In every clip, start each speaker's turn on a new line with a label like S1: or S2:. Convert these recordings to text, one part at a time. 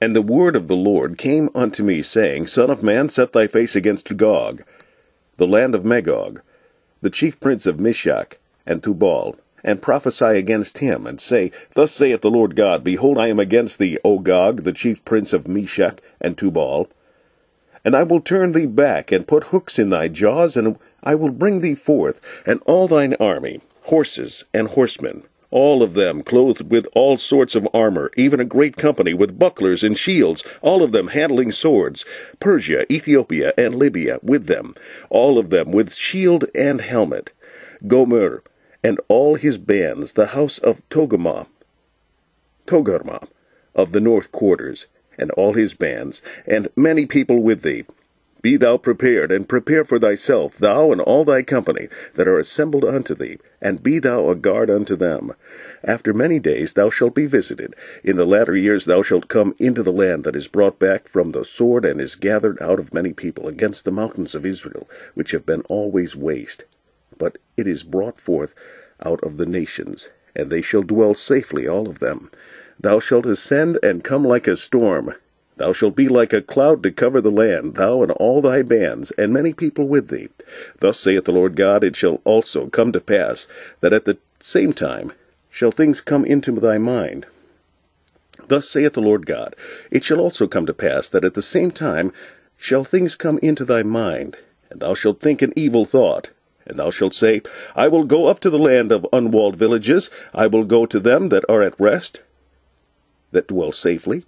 S1: And the word of the Lord came unto me, saying, Son of man, set thy face against Gog, the land of Magog, the chief prince of Meshech and Tubal, and prophesy against him, and say, Thus saith the Lord God, Behold, I am against thee, O Gog, the chief prince of Meshech and Tubal. And I will turn thee back, and put hooks in thy jaws, and I will bring thee forth, and all thine army, horses and horsemen, all of them clothed with all sorts of armor, even a great company with bucklers and shields, all of them handling swords, Persia, Ethiopia, and Libya with them, all of them with shield and helmet, Gomer, and all his bands, the house of Togarmah of the north quarters, and all his bands, and many people with thee. Be thou prepared, and prepare for thyself, thou and all thy company that are assembled unto thee, and be thou a guard unto them. After many days thou shalt be visited. In the latter years thou shalt come into the land that is brought back from the sword, and is gathered out of many people, against the mountains of Israel, which have been always waste. But it is brought forth out of the nations, and they shall dwell safely, all of them. Thou shalt ascend and come like a storm. Thou shalt be like a cloud to cover the land, thou and all thy bands, and many people with thee. Thus saith the Lord God, It shall also come to pass, that at the same time shall things come into thy mind. Thus saith the Lord God, It shall also come to pass, that at the same time shall things come into thy mind, and thou shalt think an evil thought. And thou shalt say, I will go up to the land of unwalled villages, I will go to them that are at rest, that dwell safely,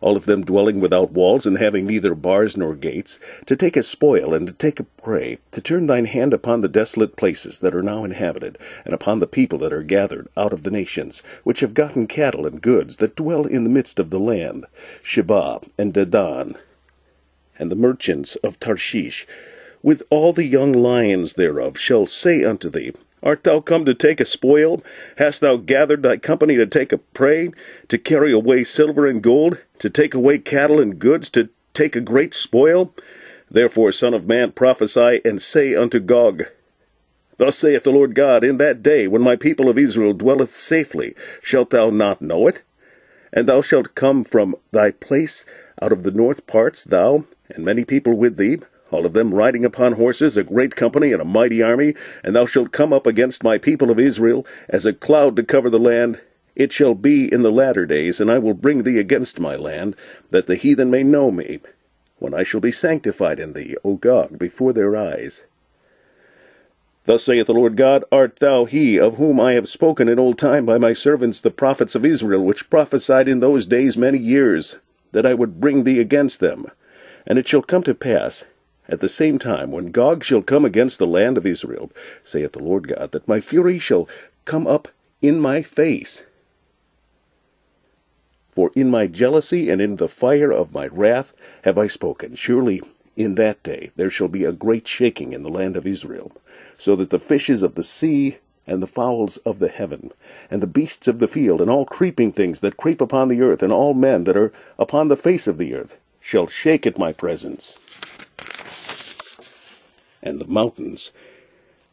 S1: all of them dwelling without walls, and having neither bars nor gates, to take a spoil, and to take a prey, to turn thine hand upon the desolate places that are now inhabited, and upon the people that are gathered out of the nations, which have gotten cattle and goods, that dwell in the midst of the land, Sheba and Dedan, and the merchants of Tarshish, with all the young lions thereof, shall say unto thee, Art thou come to take a spoil? Hast thou gathered thy company to take a prey, to carry away silver and gold, to take away cattle and goods, to take a great spoil? Therefore, Son of man, prophesy, and say unto Gog, Thus saith the Lord God, In that day, when my people of Israel dwelleth safely, shalt thou not know it? And thou shalt come from thy place out of the north parts, thou, and many people with thee, all of them riding upon horses, a great company and a mighty army, and thou shalt come up against my people of Israel, as a cloud to cover the land. It shall be in the latter days, and I will bring thee against my land, that the heathen may know me, when I shall be sanctified in thee, O Gog, before their eyes. Thus saith the Lord God, Art thou he of whom I have spoken in old time by my servants the prophets of Israel, which prophesied in those days many years, that I would bring thee against them? And it shall come to pass, at the same time, when Gog shall come against the land of Israel, saith the Lord God, that my fury shall come up in my face. For in my jealousy and in the fire of my wrath have I spoken. Surely in that day there shall be a great shaking in the land of Israel, so that the fishes of the sea, and the fowls of the heaven, and the beasts of the field, and all creeping things that creep upon the earth, and all men that are upon the face of the earth, shall shake at my presence. And the mountains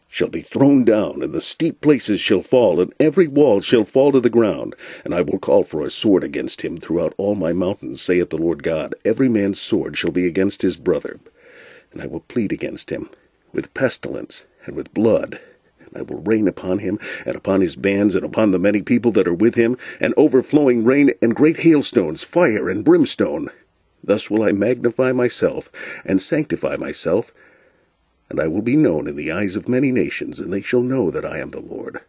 S1: shall be thrown down, and the steep places shall fall, and every wall shall fall to the ground. And I will call for a sword against him throughout all my mountains, saith the Lord God. Every man's sword shall be against his brother. And I will plead against him with pestilence and with blood. And I will rain upon him, and upon his bands, and upon the many people that are with him, and overflowing rain, and great hailstones, fire, and brimstone. Thus will I magnify myself, and sanctify myself, and I will be known in the eyes of many nations, and they shall know that I am the Lord.